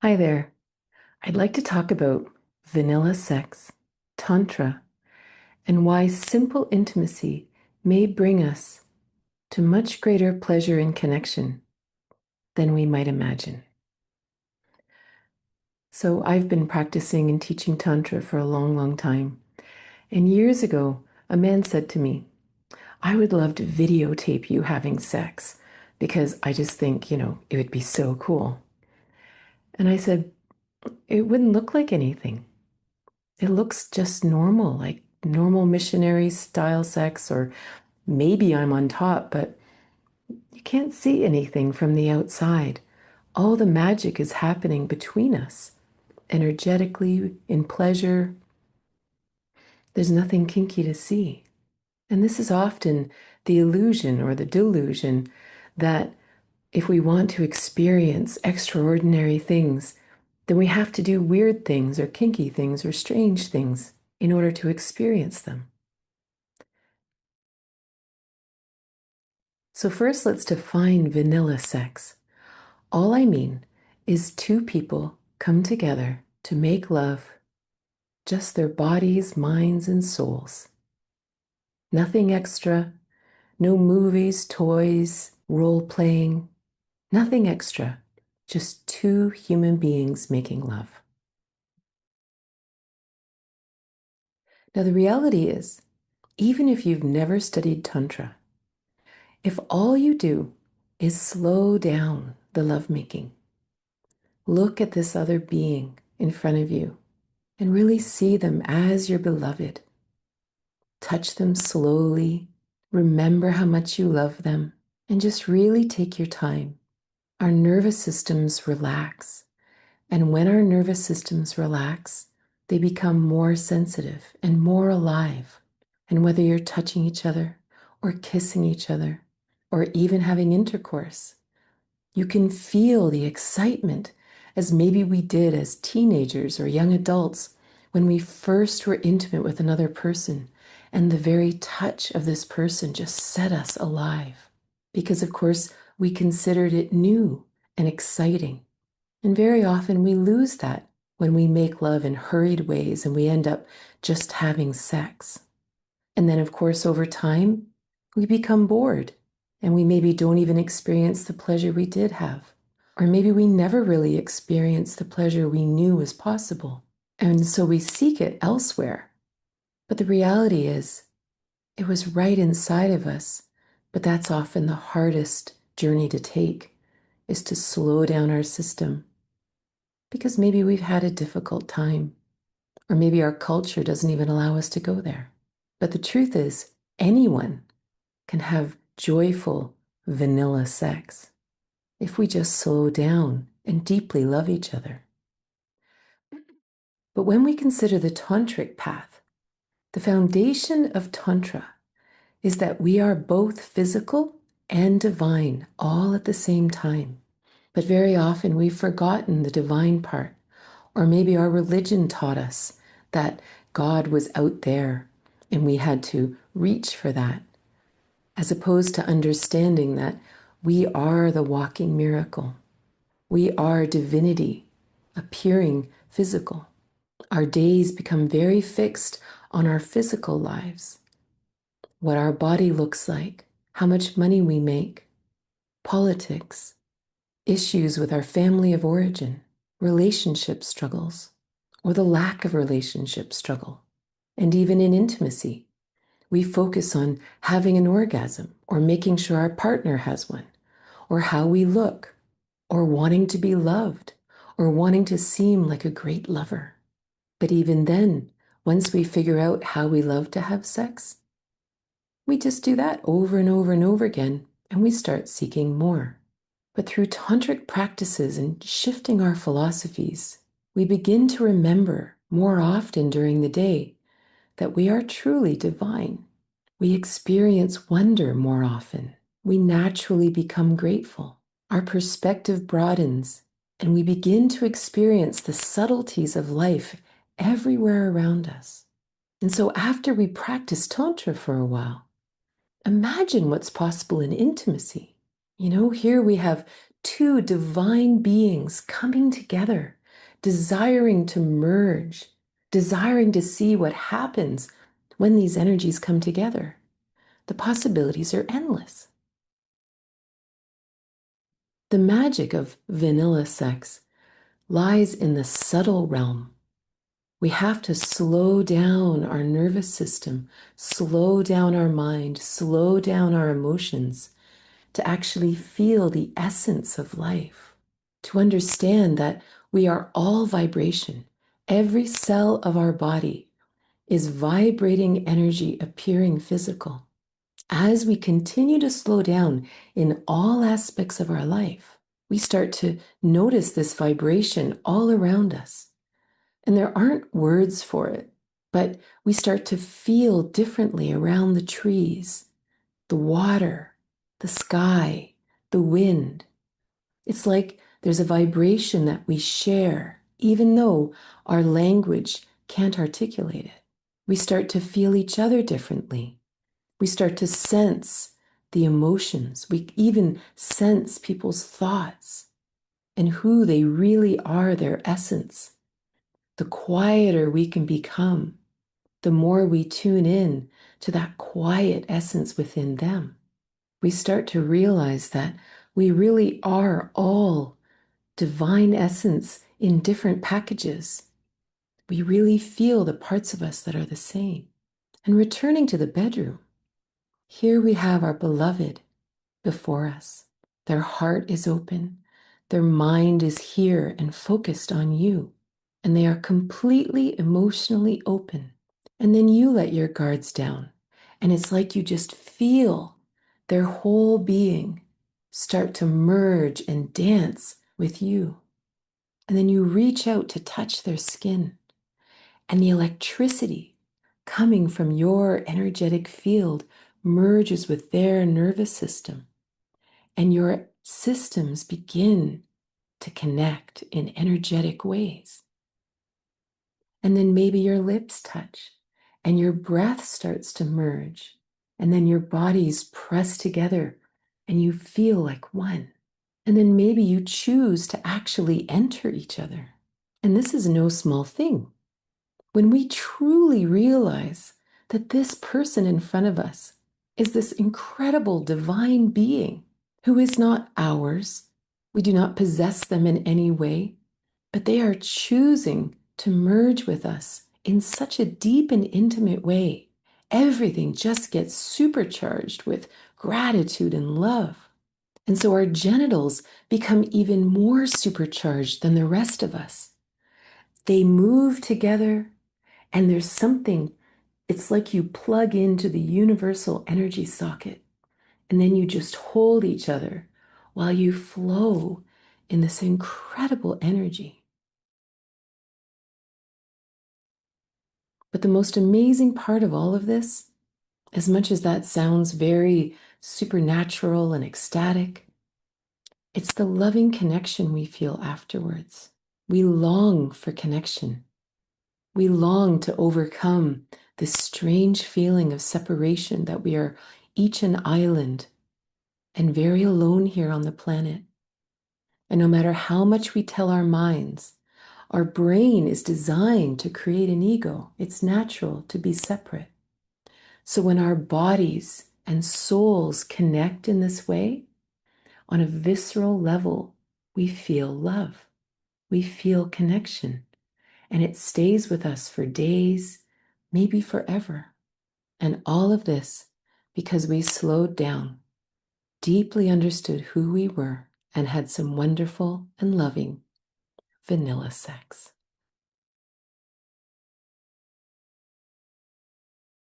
Hi there. I'd like to talk about vanilla sex, Tantra, and why simple intimacy may bring us to much greater pleasure and connection than we might imagine. So, I've been practicing and teaching Tantra for a long, long time. And years ago, a man said to me, I would love to videotape you having sex because I just think, it would be so cool. And I said, it wouldn't look like anything. It looks just normal, like normal missionary style sex, or maybe I'm on top, but you can't see anything from the outside. All the magic is happening between us, energetically, in pleasure. There's nothing kinky to see. And this is often the illusion or the delusion that if we want to experience extraordinary things, then we have to do weird things or kinky things or strange things in order to experience them. So, first, let's define vanilla sex. All I mean is two people come together to make love, just their bodies, minds, and souls. Nothing extra, no movies, toys, role playing, nothing extra, just two human beings making love. Now, the reality is, even if you've never studied Tantra, if all you do is slow down the lovemaking, look at this other being in front of you and really see them as your beloved. Touch them slowly. Remember how much you love them and just really take your time. Our nervous systems relax. And when our nervous systems relax, they become more sensitive and more alive. And whether you're touching each other or kissing each other or even having intercourse, you can feel the excitement as maybe we did as teenagers or young adults when we first were intimate with another person, and the very touch of this person just set us alive. Because, of course, we considered it new and exciting. And very often we lose that when we make love in hurried ways and we end up just having sex. And then, of course, over time, we become bored and we maybe don't even experience the pleasure we did have. Or maybe we never really experienced the pleasure we knew was possible. And so we seek it elsewhere. But the reality is, it was right inside of us. But that's often the hardest journey to take, is to slow down our system. Because maybe we've had a difficult time. Or maybe our culture doesn't even allow us to go there. But the truth is, anyone can have joyful vanilla sex if we just slow down and deeply love each other. But when we consider the tantric path, the foundation of Tantra is that we are both physical and divine all at the same time. But very often we've forgotten the divine part, or maybe our religion taught us that God was out there and we had to reach for that, as opposed to understanding that we are the walking miracle. We are divinity appearing physical. Our days become very fixed on our physical lives, what our body looks like, how much money we make, politics, issues with our family of origin, relationship struggles, or the lack of relationship struggle. And even in intimacy, we focus on having an orgasm or making sure our partner has one, or how we look, or wanting to be loved, or wanting to seem like a great lover. But even then, once we figure out how we love to have sex, we just do that over and over and over again, and we start seeking more. But through tantric practices and shifting our philosophies, we begin to remember more often during the day that we are truly divine. We experience wonder more often. We naturally become grateful. Our perspective broadens, and we begin to experience the subtleties of life everywhere around us. And so after we practice Tantra for a while, imagine what's possible in intimacy. Here we have two divine beings coming together, desiring to merge, desiring to see what happens when these energies come together. The possibilities are endless. The magic of vanilla sex lies in the subtle realm. We have to slow down our nervous system, slow down our mind, slow down our emotions to actually feel the essence of life, to understand that we are all vibration. Every cell of our body is vibrating energy appearing physical. As we continue to slow down in all aspects of our life, we start to notice this vibration all around us. And there aren't words for it, but we start to feel differently around the trees, the water, the sky, the wind. It's like there's a vibration that we share, even though our language can't articulate it. We start to feel each other differently. We start to sense the emotions. We even sense people's thoughts and who they really are, their essence. The quieter we can become, the more we tune in to that quiet essence within them. We start to realize that we really are all divine essence in different packages. We really feel the parts of us that are the same. And returning to the bedroom, here we have our beloved before us. Their heart is open. Their mind is here and focused on you. And they are completely emotionally open. And then you let your guards down. And it's like you just feel their whole being start to merge and dance with you. And then you reach out to touch their skin. And the electricity coming from your energetic field merges with their nervous system. And your systems begin to connect in energetic ways. And then maybe your lips touch and your breath starts to merge. And then your bodies press together and you feel like one. And then maybe you choose to actually enter each other. And this is no small thing. When we truly realize that this person in front of us is this incredible divine being who is not ours, we do not possess them in any way, but they are choosing to merge with us in such a deep and intimate way. Everything just gets supercharged with gratitude and love. And so our genitals become even more supercharged than the rest of us. They move together, and there's something, it's like you plug into the universal energy socket, and then you just hold each other while you flow in this incredible energy. But the most amazing part of all of this, as much as that sounds very supernatural and ecstatic, it's the loving connection we feel afterwards. We long for connection. We long to overcome this strange feeling of separation that we are each an island and very alone here on the planet. And no matter how much we tell our minds, our brain is designed to create an ego. It's natural to be separate. So when our bodies and souls connect in this way, on a visceral level, we feel love. We feel connection. And it stays with us for days, maybe forever. And all of this because we slowed down, deeply understood who we were, and had some wonderful and loving vanilla sex.